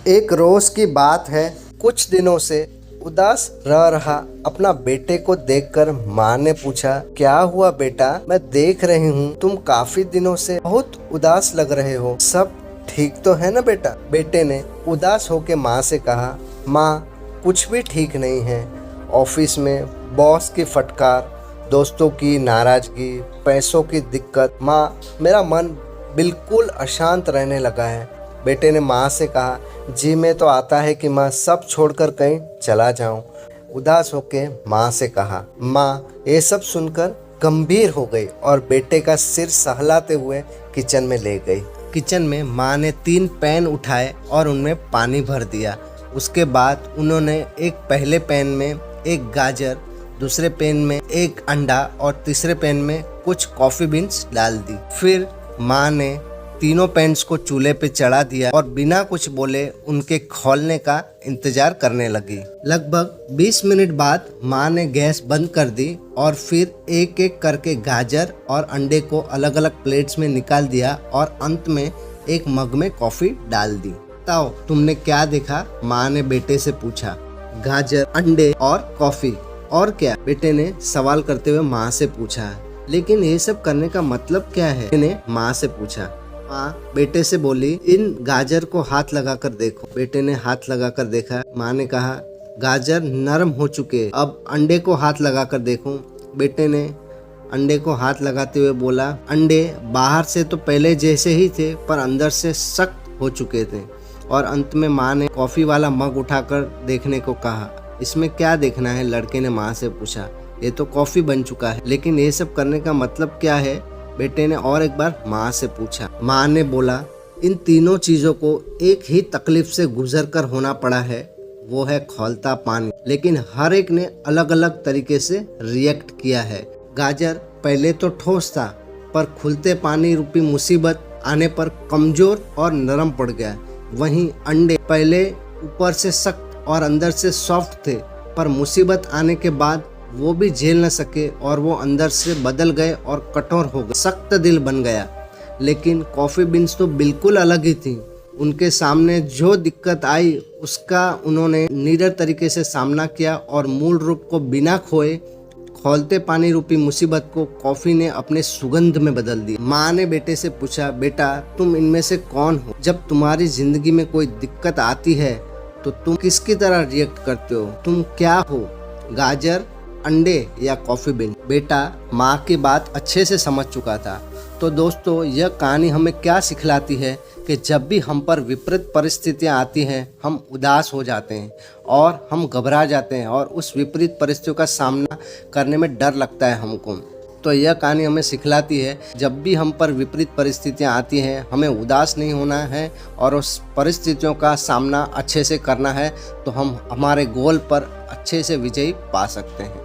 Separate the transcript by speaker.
Speaker 1: एक रोज की बात है। कुछ दिनों से उदास रह रहा अपना बेटे को देखकर माँ ने पूछा, क्या हुआ बेटा? मैं देख रही हूँ तुम काफी दिनों से बहुत उदास लग रहे हो। सब ठीक तो है ना बेटा? बेटे ने उदास होकर माँ से कहा, माँ कुछ भी ठीक नहीं है। ऑफिस में बॉस की फटकार, दोस्तों की नाराजगी, पैसों की दिक्कत। माँ मेरा मन बिल्कुल अशांत रहने लगा है। बेटे ने माँ से कहा, जी में तो आता है कि माँ सब छोड़कर कहीं चला जाऊं। उदास होके माँ से कहा। माँ ये सब सुनकर गंभीर हो गई और बेटे का सिर सहलाते हुए किचन में ले गई। किचन में माँ ने 3 पैन उठाए और उनमें पानी भर दिया। उसके बाद उन्होंने एक पहले पैन में एक गाजर, दूसरे पैन में एक अंडा और तीसरे पैन में कुछ कॉफी बीन्स डाल दी। फिर माँ ने तीनों पैन्स को चूल्हे पे चढ़ा दिया और बिना कुछ बोले उनके खौलने का इंतजार करने लगी। लगभग 20 मिनट बाद माँ ने गैस बंद कर दी और फिर एक एक करके गाजर और अंडे को अलग अलग प्लेट्स में निकाल दिया और अंत में एक मग में कॉफी डाल दी। बताओ तुमने क्या देखा? माँ ने बेटे से पूछा। गाजर, अंडे और कॉफी, और क्या? बेटे ने सवाल करते हुए माँ से पूछा। लेकिन ये सब करने का मतलब क्या है? मैंने माँ से पूछा। माँ बेटे से बोली, इन गाजर को हाथ लगाकर देखो। बेटे ने हाथ लगाकर देखा। माँ ने कहा, गाजर नरम हो चुके। अब अंडे को हाथ लगाकर देखो। बेटे ने अंडे को हाथ लगाते हुए बोला, अंडे बाहर से तो पहले जैसे ही थे पर अंदर से सख्त हो चुके थे। और अंत में माँ ने कॉफी वाला मग उठाकर देखने को कहा। इसमें क्या देखना है? लड़के ने माँ से पूछा। ये तो कॉफी बन चुका है, लेकिन ये सब करने का मतलब क्या है? बेटे ने और एक बार माँ से पूछा। माँ ने बोला, इन तीनों चीजों को एक ही तकलीफ से गुजर कर होना पड़ा है, वो है खौलता पानी। लेकिन हर एक ने अलग अलग तरीके से रिएक्ट किया है। गाजर पहले तो ठोस था, पर खुलते पानी रूपी मुसीबत आने पर कमजोर और नरम पड़ गया। वहीं अंडे पहले ऊपर से सख्त और अंदर से सॉफ्ट थे, पर मुसीबत आने के बाद वो भी झेल न सके और वो अंदर से बदल गए और कठोर हो गए, सख्त दिल बन गया। लेकिन कॉफी बीन्स तो बिल्कुल अलग ही थी। उनके सामने जो दिक्कत आई उसका उन्होंने निडर तरीके से सामना किया और मूल रूप को बिना खोए खौलते पानी रूपी मुसीबत को कॉफी ने अपने सुगंध में बदल दी। माँ ने बेटे से पूछा, बेटा तुम इनमें से कौन हो? जब तुम्हारी जिंदगी में कोई दिक्कत आती है तो तुम किसकी तरह रिएक्ट करते हो? तुम क्या हो, गाजर, अंडे या कॉफी बीन? बेटा माँ की बात अच्छे से समझ चुका था। तो दोस्तों, यह कहानी हमें क्या सिखलाती है कि जब भी हम पर विपरीत परिस्थितियाँ आती हैं, हम उदास हो जाते हैं और हम घबरा जाते हैं और उस विपरीत परिस्थितियों का सामना करने में डर लगता है हमको। तो यह कहानी हमें सिखलाती है, जब भी हम पर विपरीत परिस्थितियाँ आती हैं, हमें उदास नहीं होना है और उस परिस्थितियों का सामना अच्छे से करना है, तो हम हमारे गोल पर अच्छे से विजयी पा सकते हैं।